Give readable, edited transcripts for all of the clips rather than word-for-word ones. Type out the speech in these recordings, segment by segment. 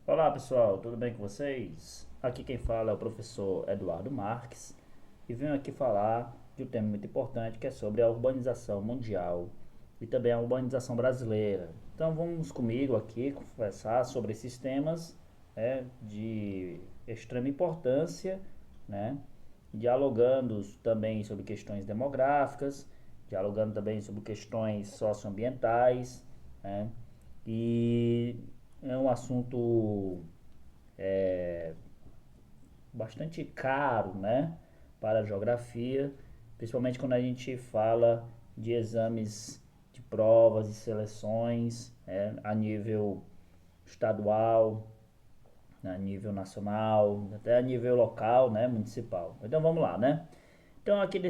Olá pessoal, tudo bem com vocês? Aqui quem fala é o professor Eduardo Marques e venho aqui falar de um tema muito importante que é sobre a urbanização mundial e também a urbanização brasileira. Então vamos comigo aqui conversar sobre esses temas de extrema importância, né? Dialogando também sobre questões demográficas, dialogando também sobre questões socioambientais, né? E é um assunto bastante caro, né, para a geografia, principalmente quando a gente fala de exames de provas e seleções a nível estadual, a nível nacional, até a nível local, né, municipal. Então vamos lá, né? Então aqui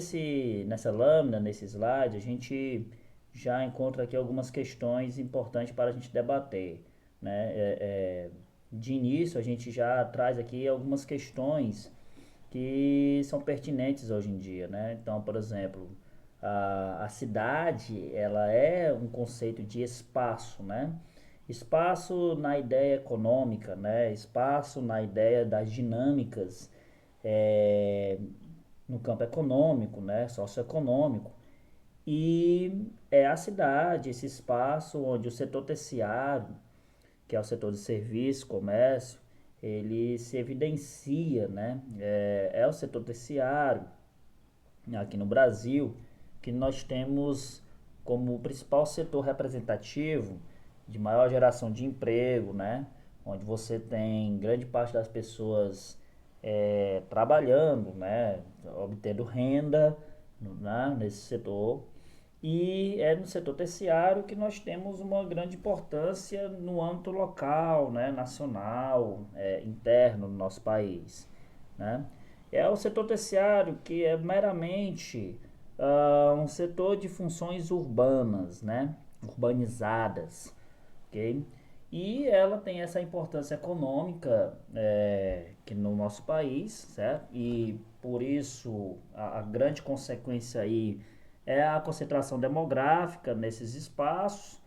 nessa lâmina, nesse slide, a gente já encontra aqui algumas questões importantes para a gente debater, né? De início a gente já traz aqui algumas questões que são pertinentes hoje em dia, né? Então, por exemplo, a cidade, ela é um conceito de espaço, né? Espaço na ideia econômica, né? Espaço na ideia das dinâmicas é, no campo econômico, né? Socioeconômico. E é a cidade, esse espaço onde o setor terciário, que é o setor de serviço, comércio, ele se evidencia, né? É o setor terciário aqui no Brasil que nós temos como principal setor representativo de maior geração de emprego, né? Onde você tem grande parte das pessoas trabalhando, né? Obtendo renda, né? Nesse setor. E é no setor terciário que nós temos uma grande importância no âmbito local, né, nacional, interno no nosso país, né? É o setor terciário que é meramente um setor de funções urbanas, né, urbanizadas, ok? E ela tem essa importância econômica que no nosso país, certo? E por isso a grande consequência aí é a concentração demográfica nesses espaços.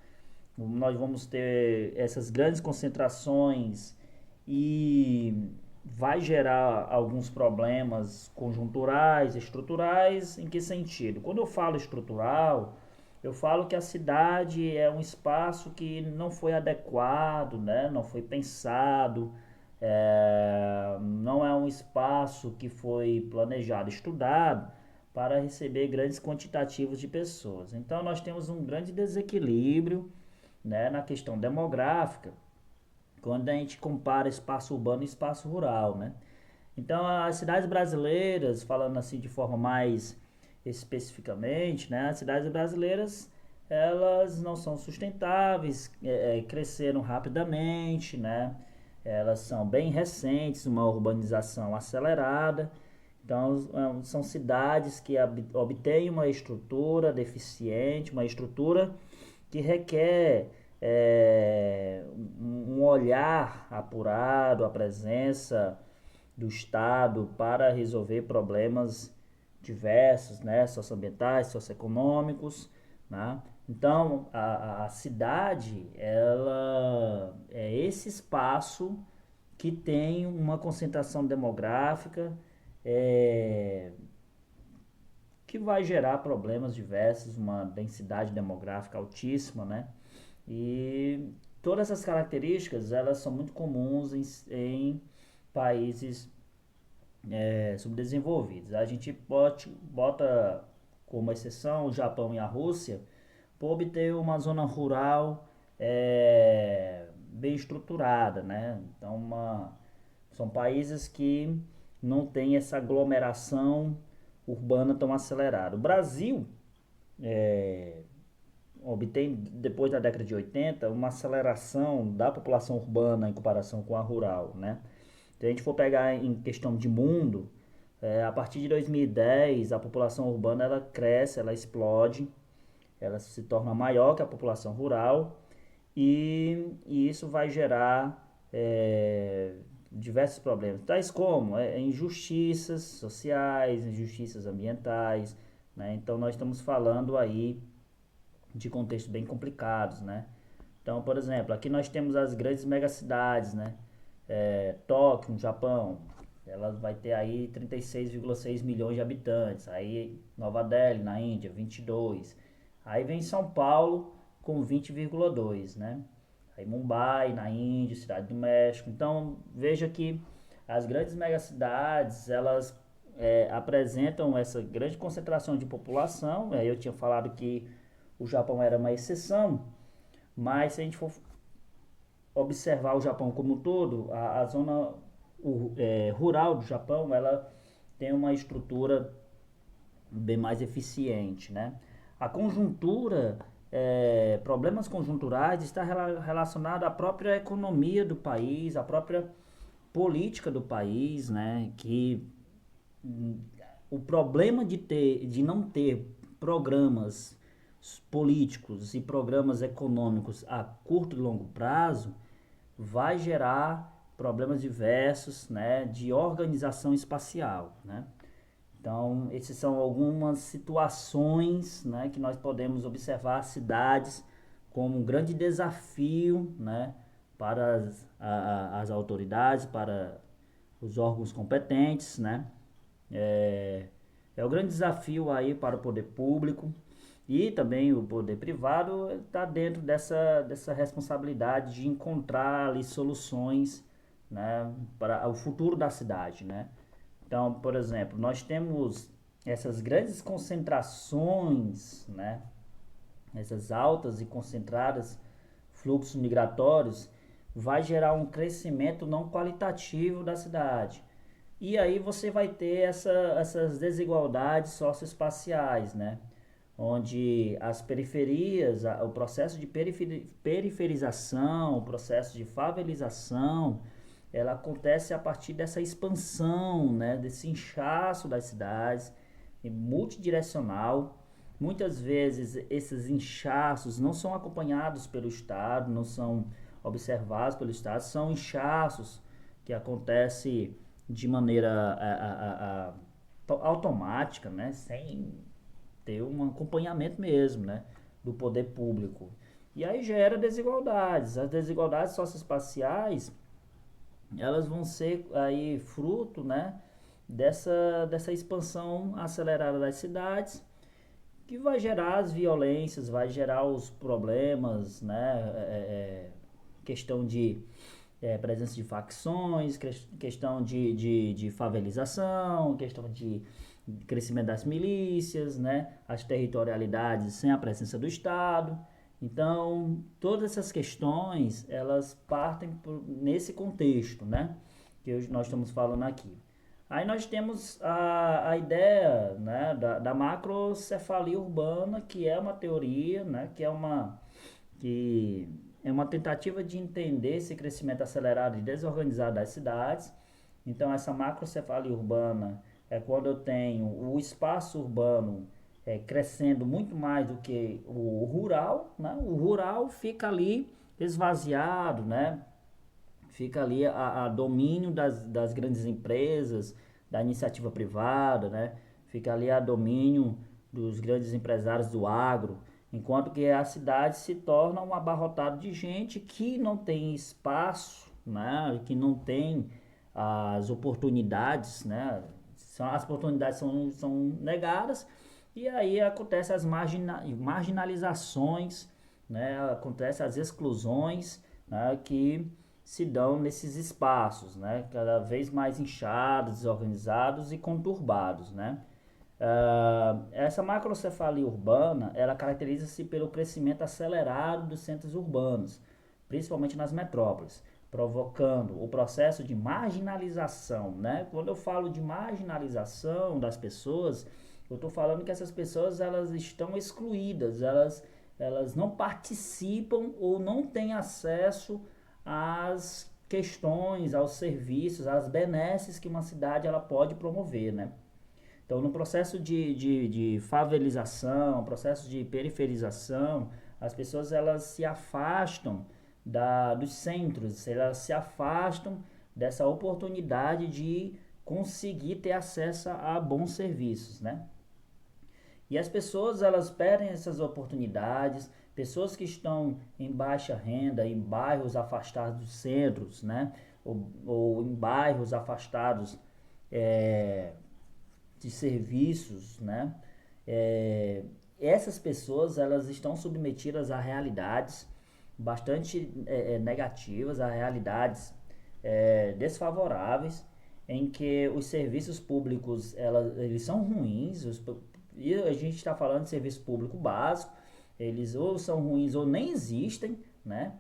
Nós vamos ter essas grandes concentrações e vai gerar alguns problemas conjunturais, estruturais. Em que sentido? Quando eu falo estrutural, eu falo que a cidade é um espaço que não foi adequado, né? Não foi pensado, não é um espaço que foi planejado, estudado para receber grandes quantitativos de pessoas. Então nós temos um grande desequilíbrio, né, na questão demográfica quando a gente compara espaço urbano e espaço rural, né? Então, as cidades brasileiras, falando assim de forma mais especificamente, né, as cidades brasileiras elas não são sustentáveis, cresceram rapidamente, né? Elas são bem recentes, uma urbanização acelerada. Então, são cidades que obtêm uma estrutura deficiente, uma estrutura que requer um olhar apurado, a presença do Estado para resolver problemas diversos, né, socioambientais, socioeconômicos, né? Então, a cidade, ela é esse espaço que tem uma concentração demográfica é, que vai gerar problemas diversos, uma densidade demográfica altíssima, né? E todas essas características, elas são muito comuns em países subdesenvolvidos. A gente bota como exceção o Japão e a Rússia por obter uma zona rural bem estruturada, né? Então, são países que não têm essa aglomeração urbana tão acelerada. O Brasil obtém, depois da década de 80, uma aceleração da população urbana em comparação com a rural, né? Se a gente for pegar em questão de mundo, a partir de 2010, a população urbana ela cresce, ela explode, ela se torna maior que a população rural e isso vai gerar diversos problemas, tais como injustiças sociais, injustiças ambientais, né? Então nós estamos falando aí de contextos bem complicados, né? Então, por exemplo, aqui nós temos as grandes megacidades, né? Tóquio, no Japão, ela vai ter aí 36,6 milhões de habitantes. Aí Nova Delhi, na Índia, 22. Aí vem São Paulo com 20,2, né? Aí Mumbai, na Índia, Cidade do México. Então veja que as grandes megacidades, elas apresentam essa grande concentração de população. Eu tinha falado que o Japão era uma exceção, mas se a gente for observar o Japão como um todo, a zona rural do Japão, ela tem uma estrutura bem mais eficiente, né? A conjuntura, problemas conjunturais está relacionado à própria economia do país, à própria política do país, né? Que o problema de não ter programas políticos e programas econômicos a curto e longo prazo vai gerar problemas diversos, né, de organização espacial, né? Então, essas são algumas situações, né, que nós podemos observar as cidades como um grande desafio, né, para as autoridades, para os órgãos competentes, né? É, é o grande desafio aí para o poder público e também o poder privado está dentro dessa responsabilidade de encontrar ali soluções, né, para o futuro da cidade, né? Então, por exemplo, nós temos essas grandes concentrações, né, essas altas e concentradas fluxos migratórios, vai gerar um crescimento não qualitativo da cidade. E aí você vai ter essas desigualdades socioespaciais, né? Onde as periferias, o processo de periferização, o processo de favelização, ela acontece a partir dessa expansão, né? Desse inchaço das cidades, multidirecional. Muitas vezes esses inchaços não são acompanhados pelo Estado, não são observados pelo Estado, são inchaços que acontecem de maneira automática, né? Sem ter um acompanhamento mesmo, né? Do poder público. E aí gera desigualdades. As desigualdades socioespaciais, elas vão ser aí fruto, né? Dessa expansão acelerada das cidades, que vai gerar as violências, vai gerar os problemas, né? Questão de presença de facções, questão de favelização, questão de crescimento das milícias, né? As territorialidades sem a presença do Estado. Então, todas essas questões, elas partem nesse contexto, né? Que hoje nós estamos falando aqui. Aí nós temos a ideia, né, da macrocefalia urbana, que é uma teoria, né, que é uma tentativa de entender esse crescimento acelerado e desorganizado das cidades. Então, essa macrocefalia urbana é quando eu tenho o espaço urbano crescendo muito mais do que o rural, né? O rural fica ali esvaziado, né? Fica ali a domínio das grandes empresas, da iniciativa privada, né? Fica ali a domínio dos grandes empresários do agro, enquanto que a cidade se torna um abarrotado de gente que não tem espaço, né? Que não tem as oportunidades, né? As oportunidades são negadas e aí acontece as marginalizações, né? Acontece as exclusões, né? Que se dão nesses espaços, né? Cada vez mais inchados, desorganizados e conturbados, né? Essa macrocefalia urbana, ela caracteriza-se pelo crescimento acelerado dos centros urbanos, principalmente nas metrópoles, provocando o processo de marginalização, né? Quando eu falo de marginalização das pessoas, eu estou falando que essas pessoas elas estão excluídas, elas não participam ou não têm acesso às questões, aos serviços, às benesses que uma cidade ela pode promover, né? Então, no processo de favelização, processo de periferização, as pessoas elas se afastam dos centros, elas se afastam dessa oportunidade de conseguir ter acesso a bons serviços, né? E as pessoas elas perdem essas oportunidades, pessoas que estão em baixa renda, em bairros afastados dos centros, né? ou em bairros afastados de serviços, né? É, essas pessoas elas estão submetidas a realidades bastante negativas, a realidades desfavoráveis, em que os serviços públicos eles são ruins, e a gente está falando de serviço público básico, eles ou são ruins ou nem existem, né?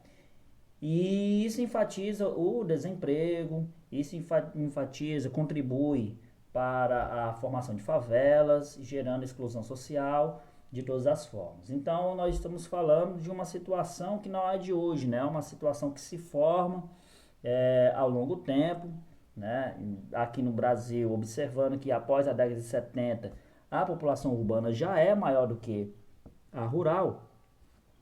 E isso enfatiza o desemprego, isso enfatiza, contribui para a formação de favelas, gerando exclusão social de todas as formas. Então, nós estamos falando de uma situação que não é de hoje, né? É uma situação que se forma ao longo tempo, né? Aqui no Brasil, observando que após a década de 70, a população urbana já é maior do que a rural,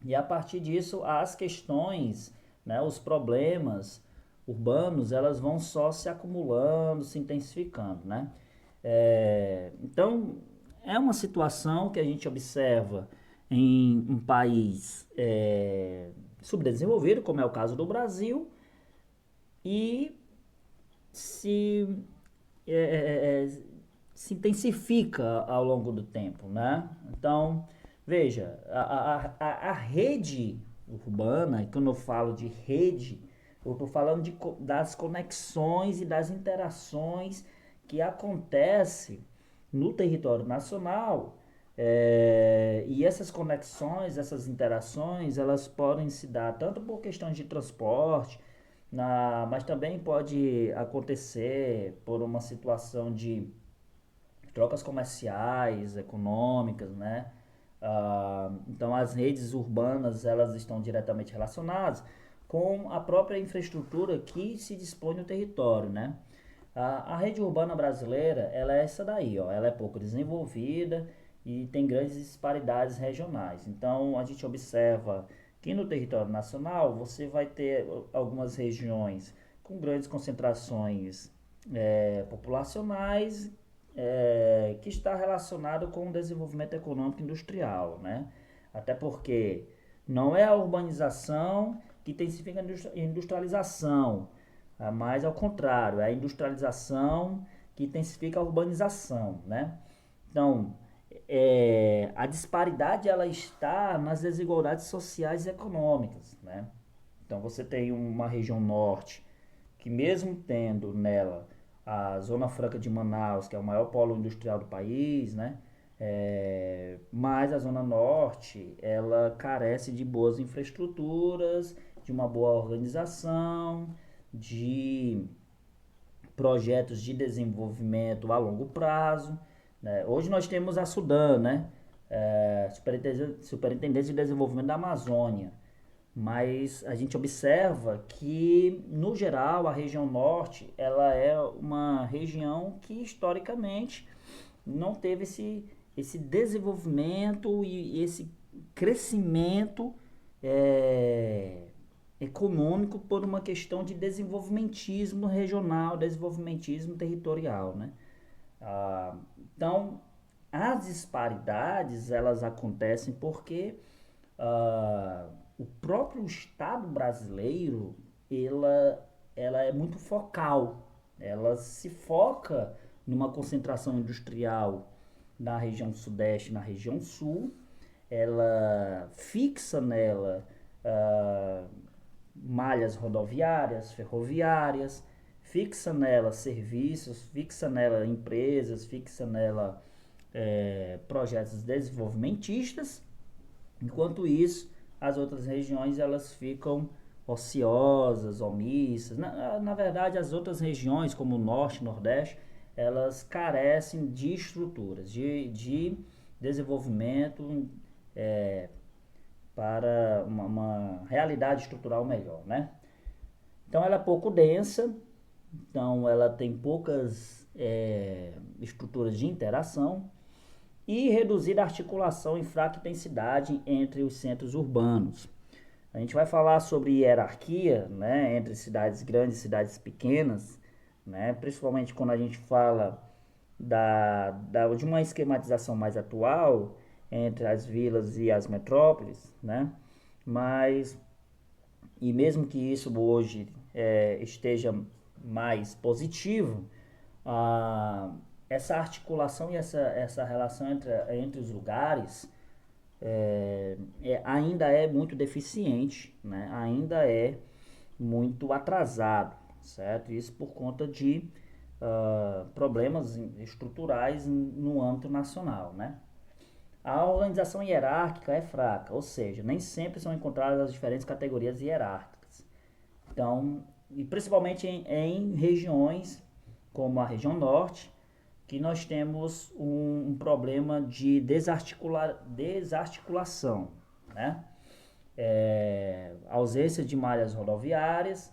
e a partir disso, as questões, né, os problemas urbanos, elas vão só se acumulando, se intensificando, né? Então, é uma situação que a gente observa em um país subdesenvolvido, como é o caso do Brasil, e se, é, é, é, se intensifica ao longo do tempo, né? Então, veja, a rede urbana, e quando eu falo de rede, eu estou falando das conexões e das interações que acontecem no território nacional. E essas conexões, essas interações, elas podem se dar tanto por questões de transporte, mas também pode acontecer por uma situação de trocas comerciais, econômicas, né? Então as redes urbanas elas estão diretamente relacionadas com a própria infraestrutura que se dispõe no território, né? A rede urbana brasileira ela é essa daí, ó, ela é pouco desenvolvida e tem grandes disparidades regionais. Então a gente observa que no território nacional você vai ter algumas regiões com grandes concentrações populacionais que está relacionado com o desenvolvimento econômico e industrial, né? Até porque não é a urbanização que intensifica a industrialização, mas ao contrário, é a industrialização que intensifica a urbanização, né? Então, a disparidade ela está nas desigualdades sociais e econômicas, né? Então, você tem uma região norte que mesmo tendo nela a Zona Franca de Manaus, que é o maior polo industrial do país, né? Mas a Zona Norte, ela carece de boas infraestruturas, de uma boa organização, de projetos de desenvolvimento a longo prazo, né? Hoje nós temos a Sudan, né? Superintendência de Desenvolvimento da Amazônia, mas a gente observa que, no geral, a região norte ela é uma região que historicamente não teve esse desenvolvimento e esse crescimento é, econômico por uma questão de desenvolvimentismo regional, desenvolvimentismo territorial, né? Então, as disparidades elas acontecem porque o próprio Estado brasileiro ela é muito focal, ela se foca numa concentração industrial na região sudeste, na região sul, ela fixa nela ah, malhas rodoviárias, ferroviárias, fixa nela serviços, fixa nela empresas, fixa nela projetos desenvolvimentistas. Enquanto isso, as outras regiões elas ficam ociosas, omissas. Na verdade, as outras regiões, como o Norte e Nordeste, elas carecem de estruturas, de desenvolvimento para uma realidade estrutural melhor, né? Então, ela é pouco densa, então ela tem poucas estruturas de interação e reduzir a articulação em fraca intensidade entre os centros urbanos. A gente vai falar sobre hierarquia, né, entre cidades grandes e cidades pequenas, né, principalmente quando a gente fala de uma esquematização mais atual entre as vilas e as metrópoles, né, mas, e mesmo que isso hoje esteja mais positivo, essa articulação e essa relação entre os lugares ainda é muito deficiente, né? Ainda é muito atrasado, certo? Isso por conta de problemas estruturais no âmbito nacional, né? A organização hierárquica é fraca, ou seja, nem sempre são encontradas as diferentes categorias hierárquicas. Então, e principalmente em regiões como a região norte, que nós temos um problema de desarticulação, né? Ausência de malhas rodoviárias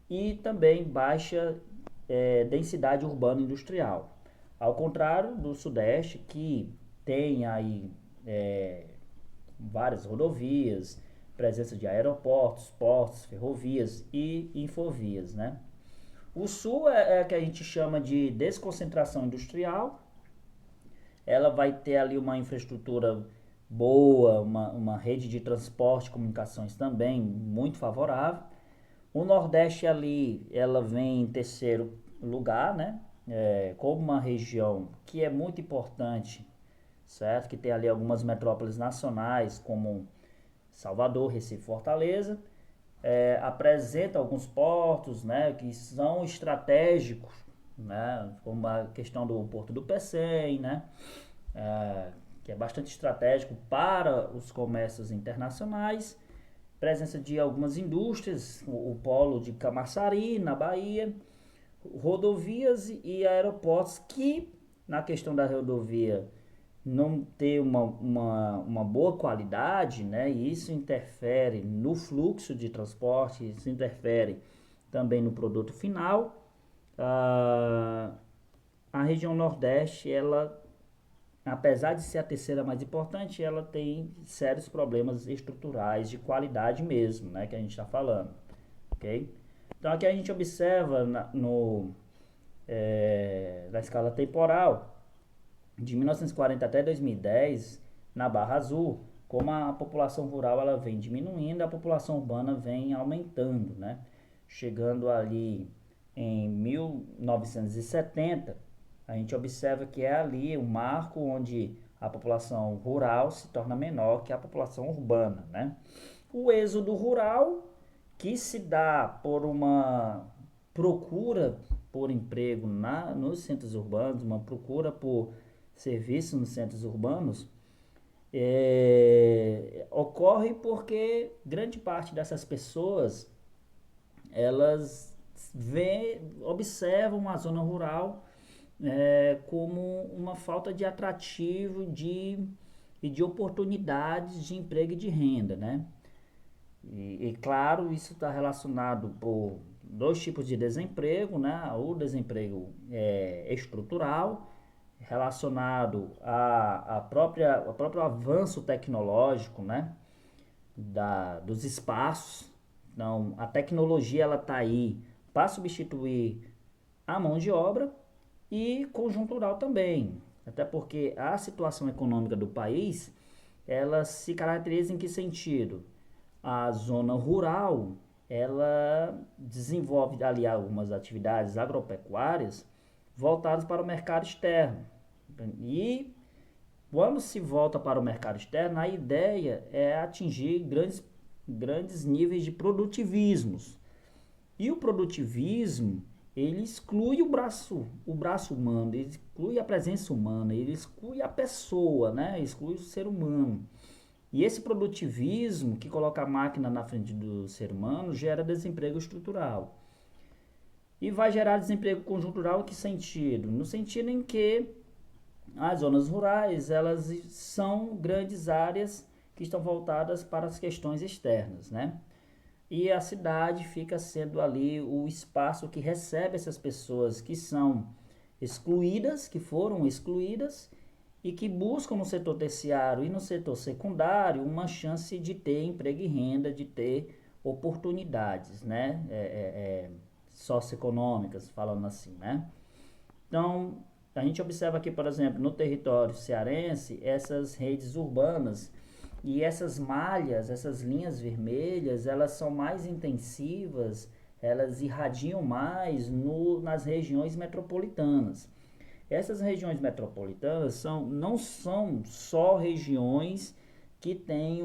e também baixa densidade urbana industrial. Ao contrário do Sudeste, que tem aí várias rodovias, presença de aeroportos, portos, ferrovias e infovias, né? O Sul é que a gente chama de desconcentração industrial. Ela vai ter ali uma infraestrutura boa, uma rede de transporte e comunicações também muito favorável. O Nordeste ali, ela vem em terceiro lugar, né? Como uma região que é muito importante, certo? Que tem ali algumas metrópoles nacionais, como Salvador, Recife, Fortaleza. Apresenta alguns portos, né, que são estratégicos, né, como a questão do Porto do Pecém, né, que é bastante estratégico para os comércios internacionais. Presença de algumas indústrias, o polo de Camaçari, na Bahia, rodovias e aeroportos que, na questão da rodovia, não ter uma boa qualidade, né? E isso interfere no fluxo de transporte, isso interfere também no produto final. A região Nordeste, ela, apesar de ser a terceira mais importante, ela tem sérios problemas estruturais de qualidade mesmo, né? Que a gente está falando, ok? Então aqui a gente observa na escala temporal de 1940 até 2010, na Barra Azul, como a população rural ela vem diminuindo, a população urbana vem aumentando, né? Chegando ali em 1970, a gente observa que é ali um marco onde a população rural se torna menor que a população urbana, né? O êxodo rural, que se dá por uma procura por emprego nos centros urbanos, uma procura por serviços nos centros urbanos, ocorre porque grande parte dessas pessoas elas observam a zona rural como uma falta de atrativo e de oportunidades de emprego e de renda, né? E claro, isso está relacionado por dois tipos de desemprego, né? O desemprego estrutural, relacionado ao próprio avanço tecnológico, né? Dos espaços. Então, a tecnologia ela está aí para substituir a mão de obra e conjuntural também. Até porque a situação econômica do país, ela se caracteriza em que sentido? A zona rural, ela desenvolve ali algumas atividades agropecuárias voltadas para o mercado externo. E quando se volta para o mercado externo, a ideia é atingir grandes níveis de produtivismos. E o produtivismo, ele exclui o braço humano, ele exclui a presença humana, ele exclui a pessoa, né? Exclui o ser humano. E esse produtivismo que coloca a máquina na frente do ser humano gera desemprego estrutural. E vai gerar desemprego conjuntural em que sentido? No sentido em que as zonas rurais, elas são grandes áreas que estão voltadas para as questões externas, né? E a cidade fica sendo ali o espaço que recebe essas pessoas que são excluídas, que foram excluídas, e que buscam no setor terciário e no setor secundário uma chance de ter emprego e renda, de ter oportunidades, né? Socioeconômicas, falando assim, né? Então, a gente observa aqui, por exemplo, no território cearense, essas redes urbanas e essas malhas, essas linhas vermelhas, elas são mais intensivas elas irradiam mais nas regiões metropolitanas. Essas regiões metropolitanas não são só regiões que têm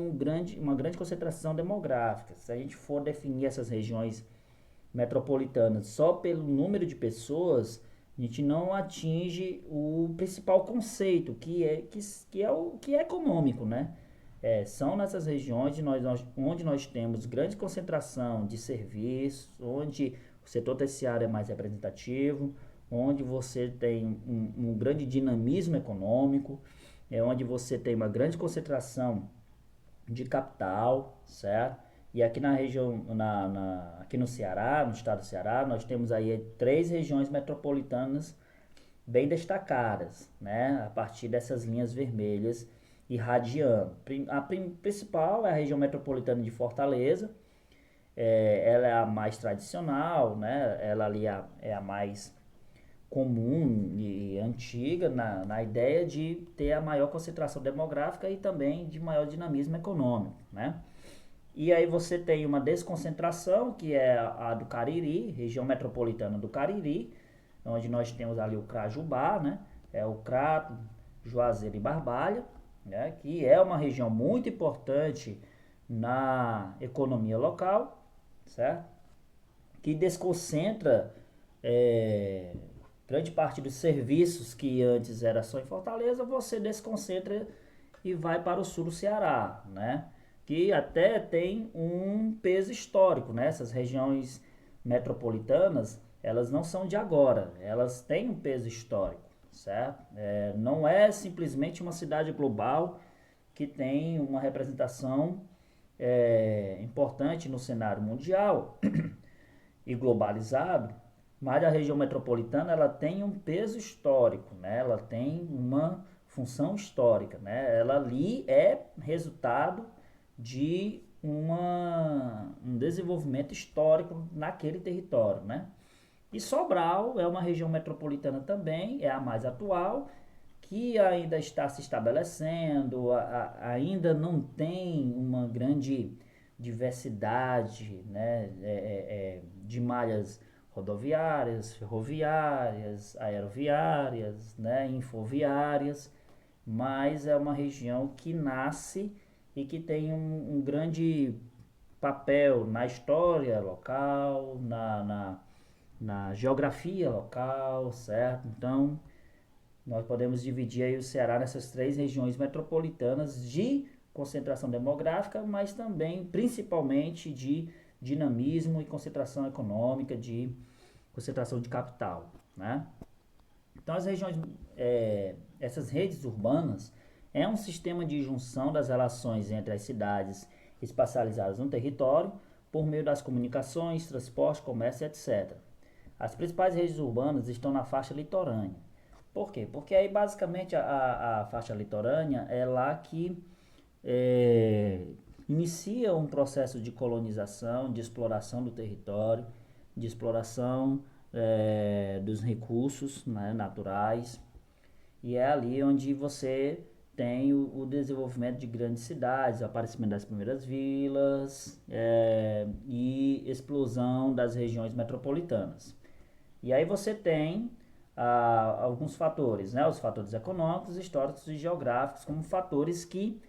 uma grande concentração demográfica. Se a gente for definir essas regiões metropolitanas só pelo número de pessoas, a gente não atinge o principal conceito, que é econômico, né? São nessas regiões onde nós temos grande concentração de serviços, onde o setor terciário é mais representativo, onde você tem um grande dinamismo econômico, onde você tem uma grande concentração de capital, certo? E aqui na região, aqui no Ceará, no estado do Ceará, nós temos aí 3 regiões metropolitanas bem destacadas, né? A partir dessas linhas vermelhas irradiando. A principal é a região metropolitana de Fortaleza. Ela é a mais tradicional, né? Ela ali é a mais comum e antiga na ideia de ter a maior concentração demográfica e também de maior dinamismo econômico, né? E aí você tem uma desconcentração, que é a do Cariri, região metropolitana do Cariri, onde nós temos ali o Crajubá, né? É o Crato, Juazeiro e Barbalha, né? Que é uma região muito importante na economia local, certo? Que desconcentra grande parte dos serviços que antes era só em Fortaleza, você desconcentra e vai para o sul do Ceará, né? Que até tem um peso histórico, né? Essas regiões metropolitanas, elas não são de agora, elas têm um peso histórico, certo? Não é simplesmente uma cidade global que tem uma representação importante no cenário mundial e globalizado, mas a região metropolitana ela tem um peso histórico, né? Ela tem uma função histórica, né? Ela ali é resultado de um desenvolvimento histórico naquele território, né? E Sobral é uma região metropolitana também, é a mais atual, que ainda está se estabelecendo, ainda não tem uma grande diversidade, né, de malhas rodoviárias, ferroviárias, aeroviárias, né, infoviárias, mas é uma região que nasce e que tem um grande papel na história local, na geografia local, certo? Então, nós podemos dividir aí o Ceará nessas 3 regiões metropolitanas de concentração demográfica, mas também, principalmente, de dinamismo e concentração econômica, de concentração de capital, né? Então, essas redes urbanas é um sistema de junção das relações entre as cidades espacializadas no território por meio das comunicações, transporte, comércio, etc. As principais redes urbanas estão na faixa litorânea. Por quê? Porque aí basicamente a faixa litorânea é lá que inicia um processo de colonização, de exploração do território, de exploração dos recursos, né, naturais. E é ali onde você tem o desenvolvimento de grandes cidades, o aparecimento das primeiras vilas e explosão das regiões metropolitanas. E aí você tem alguns fatores, né? Os fatores econômicos, históricos e geográficos como fatores que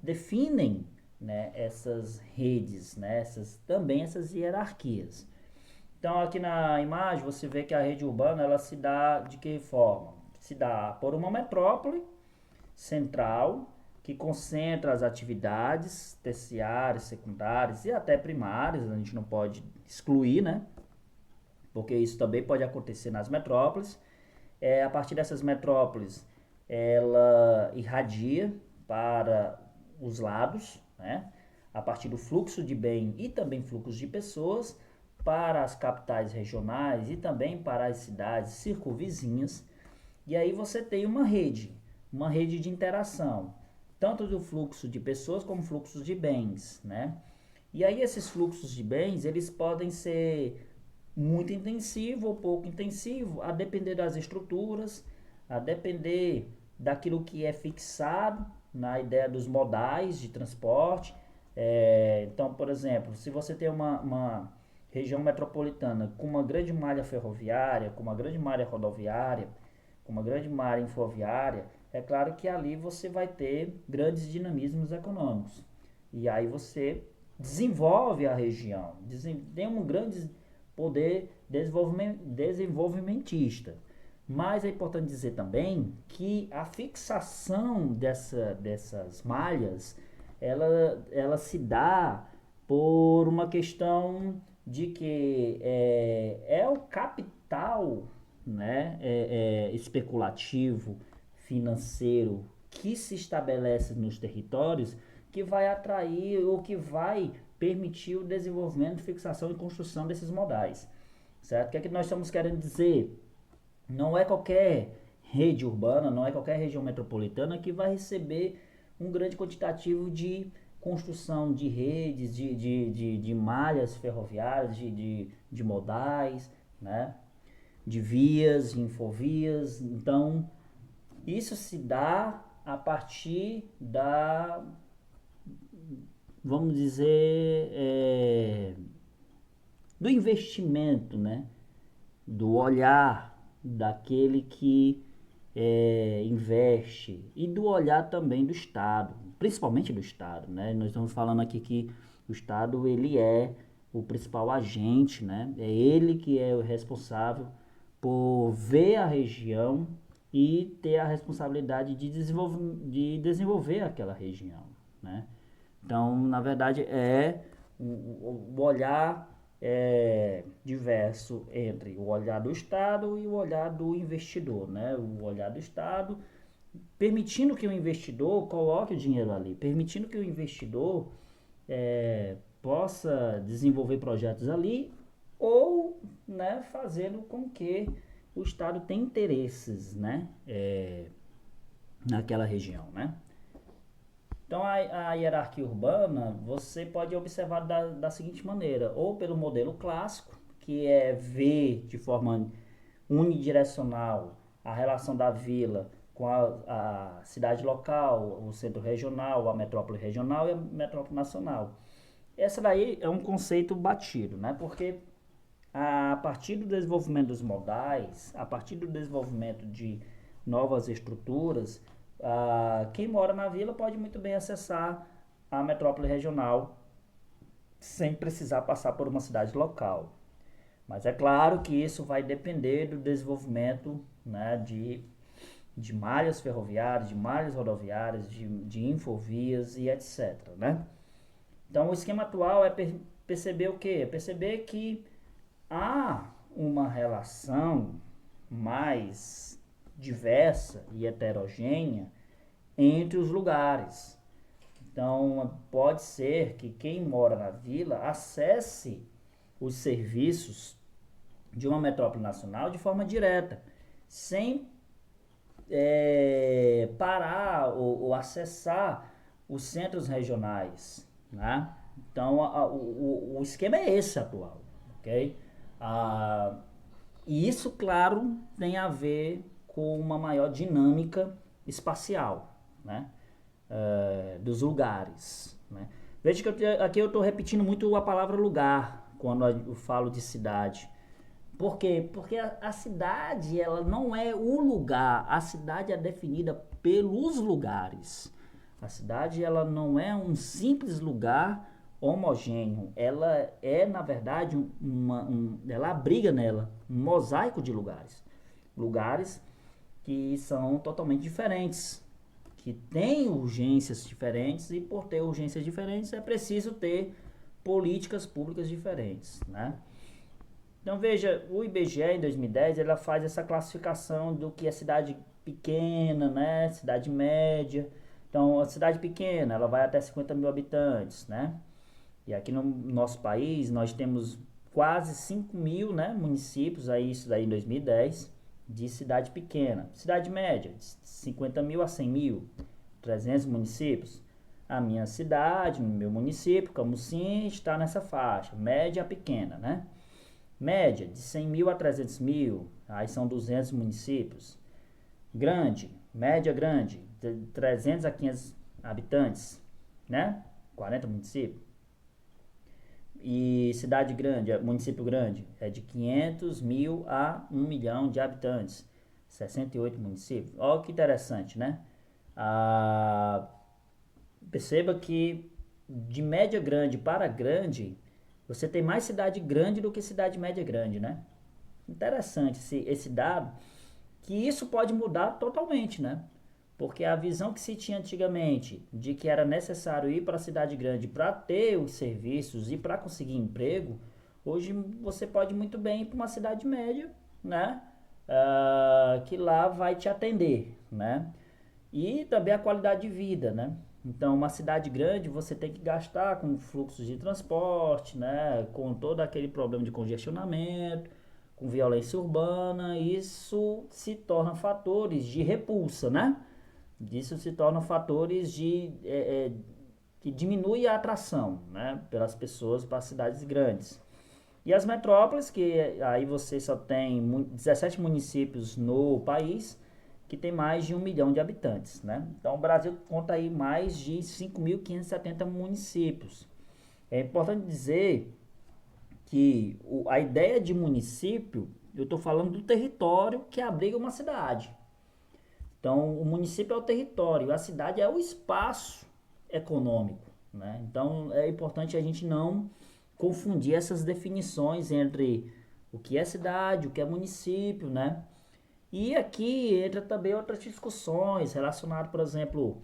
definem, né, essas redes, né? Também essas hierarquias. Então aqui na imagem você vê que a rede urbana ela se dá de que forma? Se dá por uma metrópole central que concentra as atividades terciárias, secundárias e até primárias, a gente não pode excluir, né? Porque isso também pode acontecer nas metrópoles. A partir dessas metrópoles, ela irradia para os lados, né? A partir do fluxo de bem e também fluxo de pessoas, para as capitais regionais e também para as cidades circunvizinhas. E aí você tem uma rede de interação, tanto do fluxo de pessoas como fluxos de bens, né? E aí esses fluxos de bens, eles podem ser muito intensivo ou pouco intensivo, a depender das estruturas, a depender daquilo que é fixado na ideia dos modais de transporte. Então, por exemplo, se você tem uma região metropolitana com uma grande malha ferroviária, com uma grande malha rodoviária, com uma grande malha infoviária, é claro que ali você vai ter grandes dinamismos econômicos. E aí você desenvolve a região, tem um grande poder desenvolvimentista. Mas é importante dizer também que a fixação dessas malhas, ela se dá por uma questão de que é o capital, né, especulativo, financeiro, que se estabelece nos territórios, que vai atrair ou que vai permitir o desenvolvimento, fixação e construção desses modais. Certo? O que é que nós estamos querendo dizer? Não é qualquer rede urbana, não é qualquer região metropolitana que vai receber um grande quantitativo de construção de redes, de malhas ferroviárias, de modais, né? De vias, infovias. Então, isso se dá a partir vamos dizer, do investimento, né? Do olhar daquele que investe e do olhar também do Estado, principalmente do Estado, né? Nós estamos falando aqui que o Estado ele é o principal agente, né? É ele que é o responsável por ver a região e ter a responsabilidade de desenvolver aquela região, né? Então, na verdade, o olhar diverso entre o olhar do Estado e o olhar do investidor, né? O olhar do Estado permitindo que o investidor coloque o dinheiro ali, permitindo que o investidor possa desenvolver projetos ali ou, né, fazendo com que o Estado tenha interesses, né, naquela região, né? Então a hierarquia urbana você pode observar da seguinte maneira, ou pelo modelo clássico, que é ver de forma unidirecional a relação da vila com a cidade local, o centro regional, a metrópole regional e a metrópole nacional. Essa daí é um conceito batido, né? Porque a partir do desenvolvimento dos modais, a partir do desenvolvimento de novas estruturas, quem mora na vila pode muito bem acessar a metrópole regional sem precisar passar por uma cidade local. Mas é claro que isso vai depender do desenvolvimento, né, de malhas ferroviárias, de malhas rodoviárias, de infovias e etc. Né? Então o esquema atual é perceber o quê? É perceber que há uma relação mais diversa e heterogênea entre os lugares. Então, pode ser que quem mora na vila acesse os serviços de uma metrópole nacional de forma direta, sem parar ou acessar os centros regionais, né? Então, o esquema é esse atual, ok? E isso, claro, tem a ver com uma maior dinâmica espacial, né? Dos lugares, né? Veja que aqui eu estou repetindo muito a palavra lugar quando eu falo de cidade. Por quê? Porque a cidade ela não é o lugar, a cidade é definida pelos lugares. A cidade ela não é um simples lugar homogêneo, ela é na verdade ela abriga nela um mosaico de lugares que são totalmente diferentes, que têm urgências diferentes e por ter urgências diferentes é preciso ter políticas públicas diferentes, né? Então veja, o IBGE em 2010 ela faz essa classificação do que é cidade pequena, né, cidade média. Então a cidade pequena ela vai até 50 mil habitantes, né? E aqui no nosso país nós temos quase 5 mil, né, municípios, aí, isso daí em 2010, de cidade pequena. Cidade média, de 50 mil a 100 mil, 300 municípios. A minha cidade, o meu município, Camusim, está nessa faixa, média a pequena, né? Média, de 100 mil a 300 mil, aí são 200 municípios. Grande, média grande, de 300 a 500 habitantes, né? 40 municípios. E cidade grande, município grande, é de 500 mil a 1 milhão de habitantes. 68 municípios. Olha que interessante, né? Ah, perceba que de média grande para grande, você tem mais cidade grande do que cidade média grande, né? Interessante esse dado, que isso pode mudar totalmente, né? Porque a visão que se tinha antigamente de que era necessário ir para a cidade grande para ter os serviços e para conseguir emprego, hoje você pode muito bem ir para uma cidade média, né? Que lá vai te atender, né? E também a qualidade de vida, né? Então, uma cidade grande você tem que gastar com fluxos de transporte, né? Com todo aquele problema de congestionamento, com violência urbana, isso se torna fatores de repulsa, né? Isso se torna fatores que diminui a atração, né? Pelas pessoas para cidades grandes. E as metrópoles, que aí você só tem 17 municípios no país, que tem mais de 1 milhão de habitantes, né? Então o Brasil conta aí mais de 5.570 municípios. É importante dizer que a ideia de município, eu estou falando do território que abriga uma cidade. Então o município é o território, a cidade é o espaço econômico, né? Então é importante a gente não confundir essas definições entre o que é cidade, o que é município, né? E aqui entra também outras discussões relacionadas, por exemplo,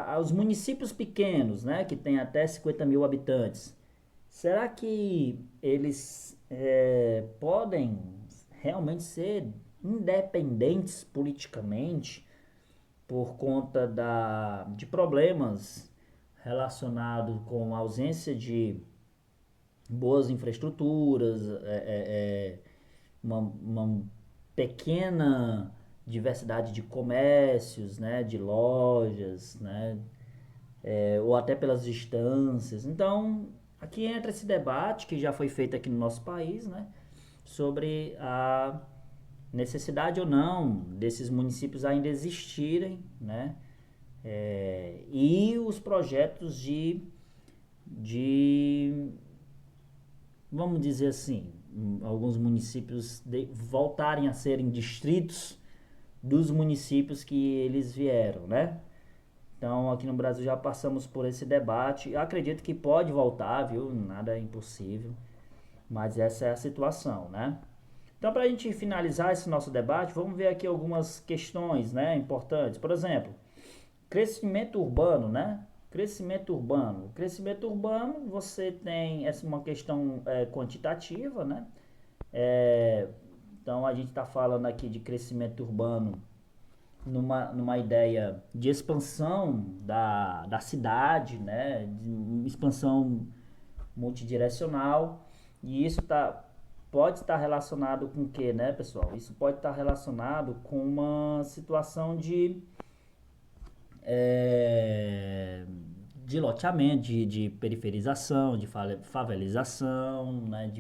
aos municípios pequenos, né, que tem até 50 mil habitantes. Será que eles podem realmente ser independentes politicamente por conta de problemas relacionados com a ausência de boas infraestruturas, uma pequena diversidade de comércios, né, de lojas, né, ou até pelas distâncias. Então, aqui entra esse debate que já foi feito aqui no nosso país, né, sobre a necessidade ou não desses municípios ainda existirem, né, e os projetos de vamos dizer assim, alguns municípios voltarem a serem distritos dos municípios que eles vieram, né? Então, aqui no Brasil já passamos por esse debate. Eu acredito que pode voltar, viu? Nada é impossível. Mas essa é a situação, né? Então, para a gente finalizar esse nosso debate, vamos ver aqui algumas questões, né, importantes. Por exemplo, crescimento urbano, né? Crescimento urbano. Crescimento urbano, você tem essa uma questão quantitativa, né? É, então a gente está falando aqui de crescimento urbano numa ideia de expansão da cidade, né? De expansão multidirecional. E isso pode estar relacionado com o que, né, pessoal? Isso pode estar relacionado com uma situação de loteamento, de periferização, de favelização, né,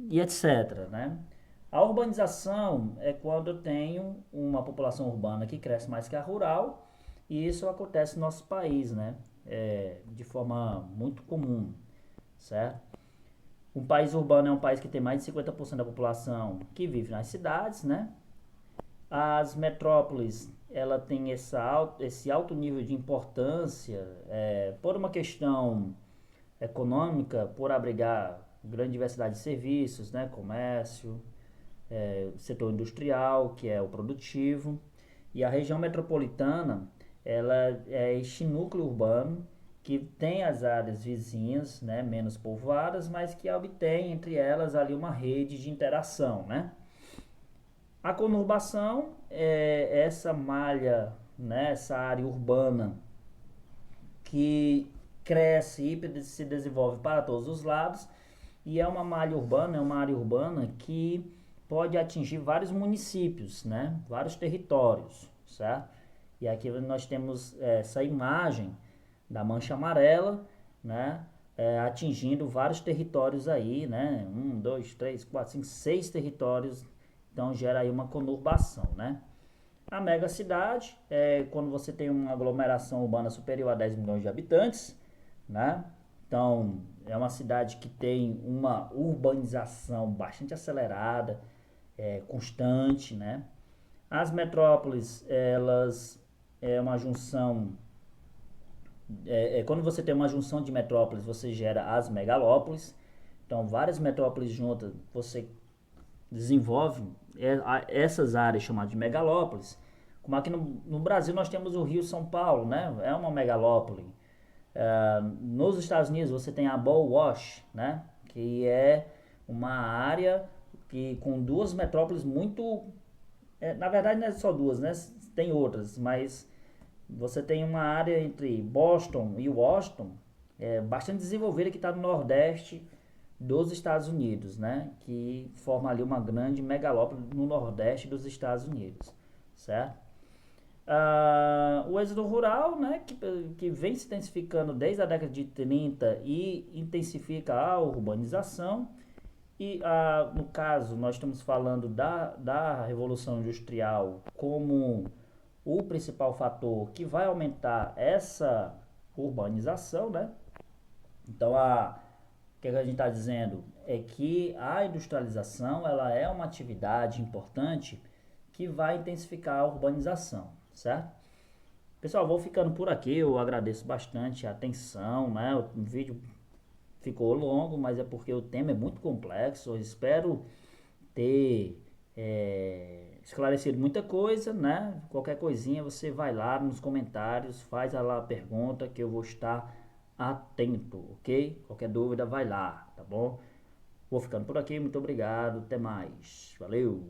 e etc, né? A urbanização é quando eu tenho uma população urbana que cresce mais que a rural, e isso acontece no nosso país, né? De forma muito comum, certo? Um país urbano é um país que tem mais de 50% da população que vive nas cidades, né? As metrópoles, ela tem esse alto nível de importância por uma questão econômica, por abrigar grande diversidade de serviços, né? Comércio, setor industrial, que é o produtivo, e a região metropolitana, ela é este núcleo urbano que tem as áreas vizinhas, né, menos povoadas, mas que obtém entre elas ali uma rede de interação, né? A conurbação é essa malha, né, essa área urbana que cresce e se desenvolve para todos os lados, e é uma malha urbana, é uma área urbana que pode atingir vários municípios, né, vários territórios, certo? E aqui nós temos essa imagem da mancha amarela, né, atingindo vários territórios aí, né, 6 territórios, então gera aí uma conurbação, né? A megacidade é quando você tem uma aglomeração urbana superior a 10 milhões de habitantes, né? Então, é uma cidade que tem uma urbanização bastante acelerada, constante, né? As metrópoles, elas é uma junção, quando você tem uma junção de metrópoles, você gera as megalópolis. Então, várias metrópoles juntas, você desenvolve essas áreas chamadas de megalópolis. Como aqui no Brasil nós temos o Rio São Paulo, né? É uma megalópole. Nos Estados Unidos você tem a Ball Wash, né? Que é uma área que com duas metrópoles muito, na verdade não é só duas, né? Tem outras, mas você tem uma área entre Boston e Washington, bastante desenvolvida, que está no Nordeste dos Estados Unidos, né? Que forma ali uma grande megalópole no Nordeste dos Estados Unidos, certo? O êxodo rural, né, que vem se intensificando desde a década de 30 e intensifica a urbanização. E no caso, nós estamos falando da Revolução Industrial como o principal fator que vai aumentar essa urbanização, né? Então, o que a gente está dizendo é que a industrialização ela é uma atividade importante que vai intensificar a urbanização, certo? Pessoal, vou ficando por aqui. Eu agradeço bastante a atenção, né? O vídeo ficou longo, mas é porque o tema é muito complexo. Eu espero ter esclarecido muita coisa, né? Qualquer coisinha você vai lá nos comentários, faz lá a pergunta que eu vou estar atento, ok? Qualquer dúvida vai lá, tá bom? Vou ficando por aqui, muito obrigado, até mais, valeu!